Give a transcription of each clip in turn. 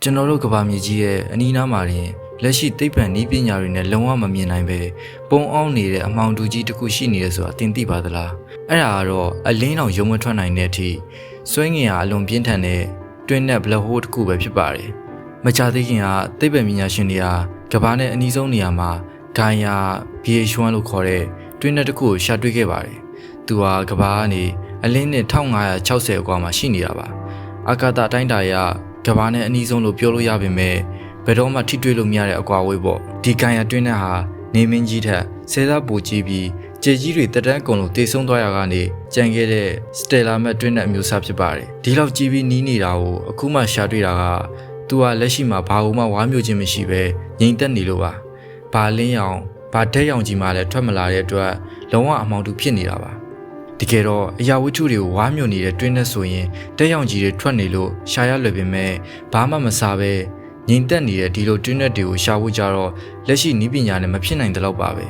ကျွန်တော်တို့ကဘာမြေကြီးရဲ့အနီးနားမှာတင်လက်ရှိသိပ္ပံနည်းပညာတွေနဲ့လုံးဝမမြင်နိုင်ပဲပုံအောင်နေတဲ့အမောင်တူကြီးတစ်ခုရှိနေတယ်ဆိုတာသင်သိပါသလားအဲ့ဒါကတော့အလင်းအောင်ရုံမထွက်နိုင်တဲ့အထိစွဲငင်ဟာအလွန်ပြင်းထန်တဲ့တွင်းနဲ့ဘလက်ဟိုးတစ်ခုပဲဖြစ်ပါတယ်မကြသေးခင်ကသိပ္ပံပညာရှင်တွေကကဘာနဲ့အနီးဆုံးနေရာမှာဂိုင်ယာ BH1 လို့ခေါ်တဲ့တွင်းနဲ့တစ်ခုကိုရှာတွေ့ခဲ့ပါတယ်သူဟာကဘာကနေအလင်းနဲ့1560အကွာမှာရှိနေတာပါအာကာသအတိုင်းတာရကဘာနဲ့အနီးဆုံးလို့ပြောလို့ရပေမဲ့ဘယ်တော့မှထိတွေ့လို့မရတဲ့အကွာအဝေးပေါ့ဒီဂိုင်ယာတွင်းနဲ့ဟာနေမင်းကြီးထက်ဆယ်သားပိုကြီးပြီးကြေကြီးတွေတက်တန်းကုန်လို့တေဆုံးသွားရကနေကြံခဲ့တဲ့စတယ်လာမက်တွင်းနဲ့အမျိုးအစားဖြစ်ပါတယ်ဒီလောက်ကြီးပြီးနီးနေတာကိုအခုမှရှာတွေ့တာကသူကလက်ရှိမှာဘာမှဝါမျိုးချင်းမရှိပဲငြိမ်သက်နေလို့ပါဘာလင်းရောင်ဘာဓာတ်ရောင်ကြီးမှလည်းထွက်မလာတဲ့အတွက်လုံးဝအမောင်တူဖြစ်နေတာပါတကယ်တော့အရာဝတ္ထုတွေကိုဝါမျိုးနေတဲ့တွင်းနဲ့ဆိုရင်ဓာတ်ရောင်ကြီးတွေထွက်နေလို့ရှာရလွယ်ပေမဲ့ဘာမှမစားပဲငြိမ်သက်နေတဲ့ဒီလိုတွင်းနဲ့တွေကိုရှာဖို့ကြတော့လက်ရှိနည်းပညာနဲ့မဖြစ်နိုင်တဲ့လောက်ပါပဲ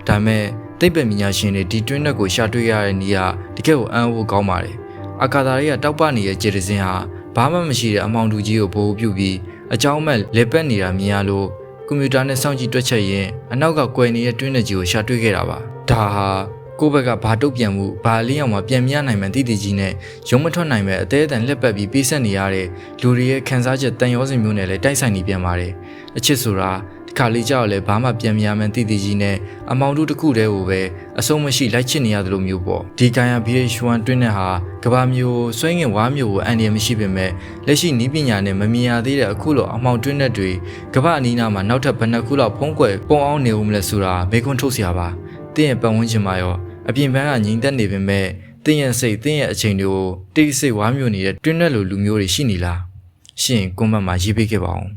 ဒါမဲ့သိပ္ပံပညာရှင်တွေဒီတွင်းနဲ့ကိုရှာတွေ့ရတဲ့နေရာတကယ်ကိုအံ့ဩကောင်းပါတယ်အာကာသတွေကတောက်ပနေတဲ့ကျေတစင်းဟာဘာမှမရှိတဲ့အမောင်တူကြီးကိုဗိုလ်ပြုပြီးအကြောင်းမဲ့လေပတ်နေတာမြင်ရလို့ကွန်ပျူတာနဲ့စောင့်ကြည့်တွက်ချက်ရင်အနောက်ကကွယ်နေတဲ့တွင်းနဲ့ကြီးကိုရှာတွေ့ခဲ့တာပါဒါဟာကိုယ့်ဘက်ကဘာတုတ်ပြန်မှုဘာလင်းအောင်မှပြန်မရနိုင်မှန်တည်တည်ကြီးနဲ့ရုံမထွက်နိုင်မဲ့အသေးအတန်လက်ပတ်ပြီးပေးဆက်နေရတဲ့လူတွေရဲ့ခံစားချက်တန်ရောစင်မျိုးနဲ့လည်းတိုက်ဆိုင်နေပြန်ပါတယ်အချစ်ဆိုတာဒီခါလေးကြောက်လည်းဘာမှပြန်မရမှန်တည်တည်ကြီးနဲ့အမောင်တူတစ်ခုတည်းကိုပဲအဆုံးမရှိလိုက်ချစ်နေရတယ်လို့မျိုးပေါ့ဒီဂိုင်ယာ BH1 တွင်းနဲ့ဟာကဘာမျိုးဆွဲငင်ဝါမျိုးကိုအန်ဒီရမရှိပေမဲ့လက်ရှိနီးပညာနဲ့မမြင်ရသေးတဲ့အခုလိုအမောင်တွင်းနဲ့တွေကဘာအနီးနားမှာနောက်ထပ်ဘယ်နှခုလောက်ဖုံးကွယ်ပုံအောင်နေဦးမလဲဆိုတာမေးခွန်းထုတ်စရာပါတင်းရဲ့ပတ်ဝန်းကျင်မှာရောအပြင်ပန်းကငြိမ်သက်နေပေမဲ့တင်းရဲ့စိတ်တင်းရဲ့အချိန်တွေကိုတိတ်ဆိတ်ဝါမျိုးနေတဲ့တွင်းနဲ့လူမျိုးတွေရှိနေလားရှင်ကွန်မန့်မှာရေးပေးခဲ့ပါဦး